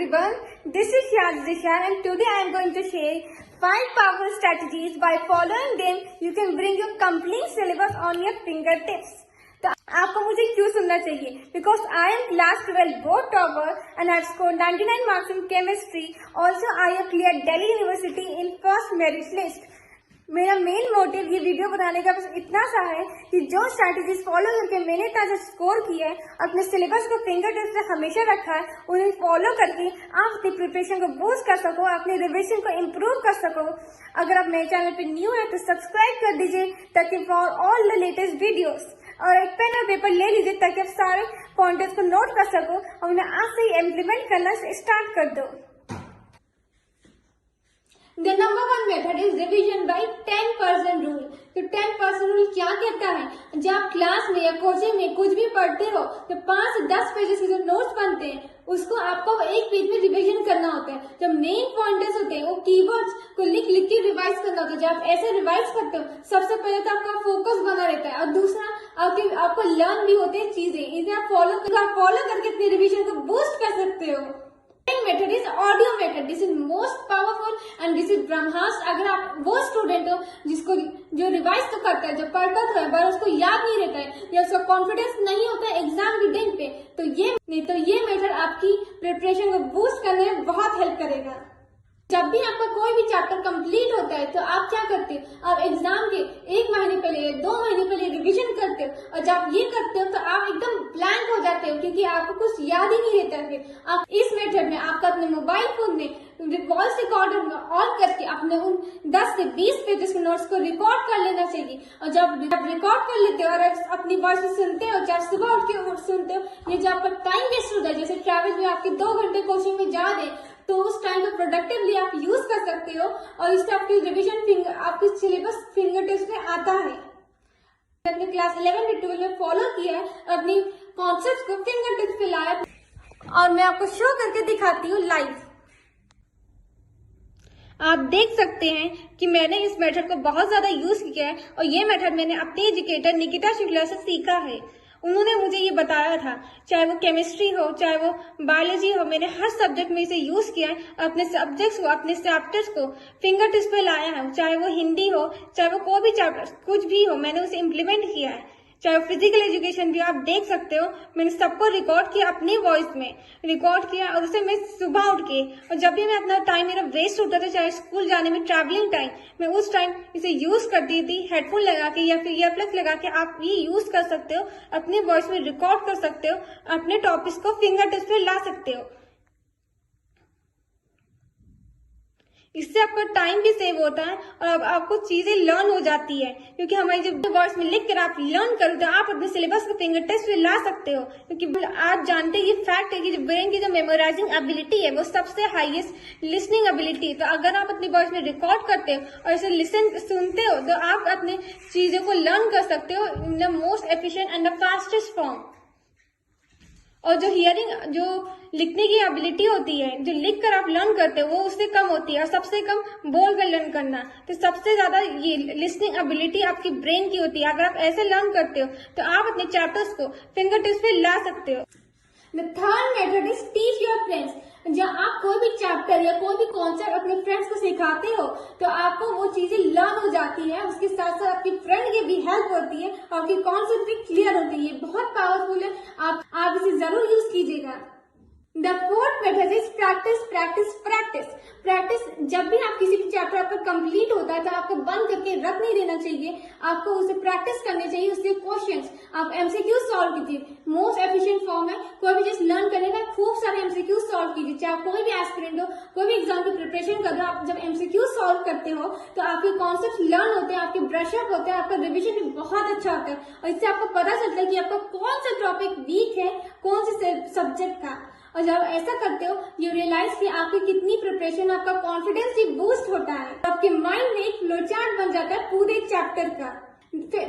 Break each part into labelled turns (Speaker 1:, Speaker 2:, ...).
Speaker 1: everyone, this is Shazisha and today I am going to share 5 powerful strategies. By following them, you can bring your complete syllabus on your fingertips. तो आपको मुझे क्यों सुनना चाहिए? Because I am class 12 board topper and I have scored 99 marks in chemistry. Also, I have cleared Delhi University in first merit list. मेरा main motive ये video बनाने का बस इतना सा है कि जो स्ट्रैटेजीज फॉलो करके मैंने ताजा स्कोर किया है, अपने सिलेबस को फिंगर टिप्स से हमेशा रखा है, उन्हें फॉलो करके आप अपनी प्रिपरेशन को बूस्ट कर सको, अपने रिविजन को इम्प्रूव कर सको। अगर आप मेरे चैनल पे न्यू है तो सब्सक्राइब कर दीजिए ताकि for all the latest videos, और एक पेन और पेपर ले लीजिए ताकि आप सारे पॉइंटर्स को नोट कर सको और उन्हें आज से ही इम्प्लीमेंट करना स्टार्ट कर दो। The number one method is revision by 10% rule. तो 10% रूल क्या कहता है? जब आप क्लास में या कोचिंग में कुछ भी पढ़ते हो तो 5 से 10 पेजेस के जो नोट्स बनते हैं उसको आपको एक पेज में रिवीजन करना होता है। जब मेन पॉइंटर्स होते हैं वो कीवर्ड्स को लिख के रिवाइज करना होता है। जब आप ऐसे रिवाइज करते हो सबसे पहले तो आपका फोकस बना रहता है और दूसरा आपको लर्न भी होते हैं चीजें। इसे आप फॉलो करके अपने रिविजन को बूस्ट कर सकते हो। Method is audio method. This is most powerful and this is Brahmastra. अगर आप वो स्टूडेंट हो जो रिवाइज तो करता है, जो पढ़ता तो है पर उसको याद नहीं रहता है या उसका कॉन्फिडेंस नहीं होता है एग्जाम के दिन पे, तो ये मेथड आपकी प्रिपरेशन को बूस्ट करने में बहुत हेल्प करेगा। जब भी आपका कोई भी चैप्टर कंप्लीट होता है तो आप क्या करते हो? आप एग्जाम के 1 महीने पहले या 2 महीने पहले रिवीजन करते हो, और जब ये करते हो तो आप एकदम ब्लैंक हो जाते हो क्योंकि आपको कुछ याद ही नहीं रहता। फिर आप इस मेथड में आपका अपने मोबाइल फोन में वॉइस रिकॉर्डर ऑन करके अपने उन 10 से 20 पेजेस के नोट्स को रिकॉर्ड कर लेना चाहिए। और जब रिकॉर्ड कर लेते हो और अपनी वॉइस में सुनते हो, चाहे सुबह उठ के सुनते हो, ये जो आपका टाइम वेस्ट होता है, जैसे ट्रैवल में आपके 2 घंटे कोचिंग में जा रहे तो उस टाइम को प्रोडक्टिवली आप यूज कर सकते हो और इससे आपकी रिवीजन आपके सिलेबस फिंगर टिप्स में आता है। अपने क्लास 11 से 12 में फॉलो किया है, अपनी कॉन्सेप्ट्स को फिंगर टिप्स पे लाया और मैं आपको शो करके दिखाती हूँ लाइव। आप देख सकते हैं कि मैंने इस मेथड को बहुत ज्यादा यूज किया है और ये मेथड मैंने अपने एजुकेटर निकिता शुक्ला से सीखा है। उन्होंने मुझे ये बताया था, चाहे वो केमिस्ट्री हो चाहे वो बायोलॉजी हो, मैंने हर सब्जेक्ट में इसे यूज किया है। अपने सब्जेक्ट्स को, अपने चैप्टर्स को फिंगर टिप्स पे लाया है। चाहे वो हिंदी हो, चाहे वो कोई भी चैप्टर कुछ भी हो, मैंने उसे इम्प्लीमेंट किया है। चाहे फिजिकल एजुकेशन भी, आप देख सकते हो मैंने सबको रिकॉर्ड किया, अपनी वॉइस में रिकॉर्ड किया और उसे मैं सुबह उठ के, और जब भी मैं अपना टाइम मेरा वेस्ट होता था, चाहे स्कूल जाने में ट्रैवलिंग टाइम, मैं उस टाइम इसे यूज करती थी हेडफोन लगा के या फिर ईयरप्लग लगा के। आप ये यूज कर सकते हो, अपनी वॉइस में रिकॉर्ड कर सकते हो, अपने टॉपिक्स को फिंगर टिप्स पे ला सकते हो। इससे आपका टाइम भी सेव होता है और अब आपको चीजें लर्न हो जाती है, क्योंकि हमारी जब वर्ड्स में लिख कर आप लर्न करते हो, आप अपने सिलेबस को फिंगर टिप्स पे ला सकते हो। क्योंकि आप जानते हैं ये फैक्ट है कि जो ब्रेन की जो मेमोराइजिंग एबिलिटी है वो सबसे हाईएस्ट लिसनिंग एबिलिटी। तो अगर आप अपनी वॉइस में रिकॉर्ड करते हो और इसे सुनते हो तो आप अपने चीजों को लर्न कर सकते हो in the most efficient and the fastest form. और जो जो लिखने की एबिलिटी होती है, जो लिख कर आप लर्न करते हो, वो उससे कम होती है और सबसे कम बोल कर लर्न करना। तो सबसे ज्यादा ये लिसनिंग एबिलिटी आपकी ब्रेन की होती है। अगर आप ऐसे लर्न करते हो तो आप अपने चैप्टर्स को फिंगर टिप्स पे ला सकते हो। The third method is teach your friends. जब आप कोई भी चैप्टर या कोई भी कॉन्सेप्ट अपने फ्रेंड्स को सिखाते हो तो आपको वो चीजें लर्न हो जाती है, उसके साथ साथ आपकी फ्रेंड की भी हेल्प होती है और आपकी कॉन्सेप्ट भी क्लियर होती है। बहुत पावरफुल है, आप इसे जरूर यूज कीजिएगा। The fourth method is practice, practice, practice. Practice जब भी आप किसी भी चैप्टर आपका कंप्लीट होता है तो आपको बंद करके रख नहीं देना चाहिए, आपको उसे प्रैक्टिस करनी चाहिए। उसके क्वेश्चंस आप एमसीक्यू सॉल्व कीजिए। मोस्ट एफिशिएंट फॉर्म है, कोई भी चीज लर्न करने का खूब सारे एमसीक्यू सॉल्व कीजिए। चाहे आप कोई भी एस्पिरेंट हो, कोई भी एग्जाम की प्रिपरेशन कर रहे हो, आप जब एमसीक्यू सॉल्व करते हो तो आपके कॉन्सेप्ट लर्न होते हैं, आपके ब्रशअप होते हैं, आपका रिविजन भी बहुत अच्छा होता है और इससे आपको पता चलता है कि आपका कौन सा टॉपिक वीक है, कौन से सब्जेक्ट का। और जब ऐसा करते हो यू रियलाइज कि आपकी कितनी प्रिपरेशन, आपका कॉन्फिडेंस भी बूस्ट होता है, आपके माइंड में एक फ्लोचार्ट बन जाता है पूरे चैप्टर का।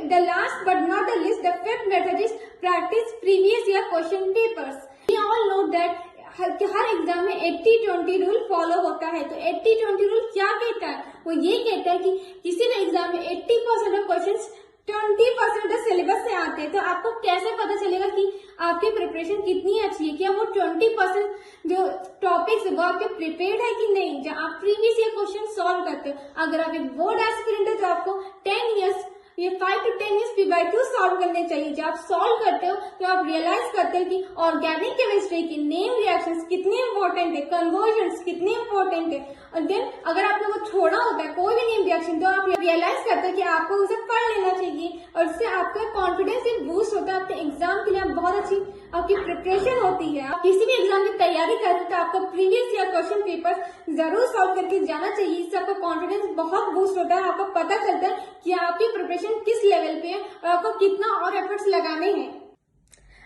Speaker 1: The last but not the list, the fifth method is practice previous year question papers. We all know that हर एग्जाम में 80-20 रूल फॉलो होता है। तो 80-20 रूल क्या कहता है? वो ये कहता है कि किसी भी एग्जाम में 80% ऑफ क्वेश्चंस 20% सिलेबस से आते हैं, तो आपको कैसे पता चलेगा कि आपकी प्रिपरेशन कितनी अच्छी है, क्या वो 20% जो टॉपिक्स वो आपके प्रिपेयर्ड है कि नहीं। जब आप प्रीवियस ईयर क्वेश्चन सॉल्व करते हो, अगर आप एक बोर्ड एस्पिरेंट है तो आपको 10 इयर्स ये 5 to 10 years P/Q सॉल्व करने चाहिए। जब आप सॉल्व करते हो तो आप रियलाइज करते हो कि ऑर्गेनिक केमिस्ट्री की नेम रिएक्शंस कितने इंपॉर्टेंट है, कन्वर्जन्स कितने इंपॉर्टेंट है। और देन अगर आपने वो छोड़ा होता है कोई भी नेम रिएक्शन, तो आप रियलाइज करते हो कि आपको उसे पढ़ लेना चाहिए और उससे आपका कॉन्फिडेंस भी बूस्ट होता है। आपके एग्जाम के लिए आप बहुत अच्छी आपकी प्रिपरेशन होती है। आप किसी भी एग्जाम की तैयारी करते हो तो आपको प्रीवियस ईयर क्वेश्चन पेपर जरूर सॉल्व करके जाना चाहिए। इससे आपका कॉन्फिडेंस बहुत बूस्ट होता है, आपको पता चलता है कि आपकी प्रिपरेशन किस लेवल पे है और आपको कितना और एफर्ट्स लगाने हैं।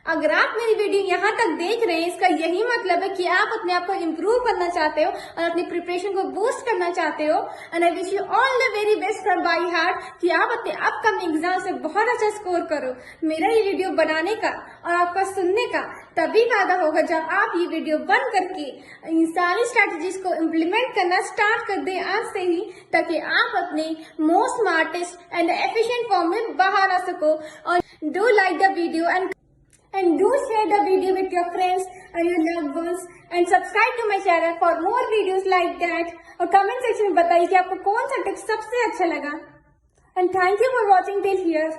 Speaker 1: अगर आप मेरी वीडियो यहाँ तक देख रहे हैं, इसका यही मतलब है कि आप अपने आप को इम्प्रूव करना चाहते हो और अपनी प्रिपरेशन को बूस्ट करना चाहते हो। And I wish you all the very best from by heart कि आप अपने अपकमिंग एग्जाम से बहुत अच्छा स्कोर करो। मेरा ये वीडियो बनाने का और आपका सुनने का तभी फायदा होगा जब आप ये वीडियो बंद करके इन सारी स्ट्रेटेजीज को इम्प्लीमेंट करना स्टार्ट कर दें आज से ही, ताकि आप अपने most smartest and efficient form में बाहर आ सको। और do like the video and do share the video with your friends and your loved ones and subscribe to my channel for more videos like that। और comment section में बताइए कि आपको कौन सा टिप सबसे अच्छा लगा। And thank you for watching till here।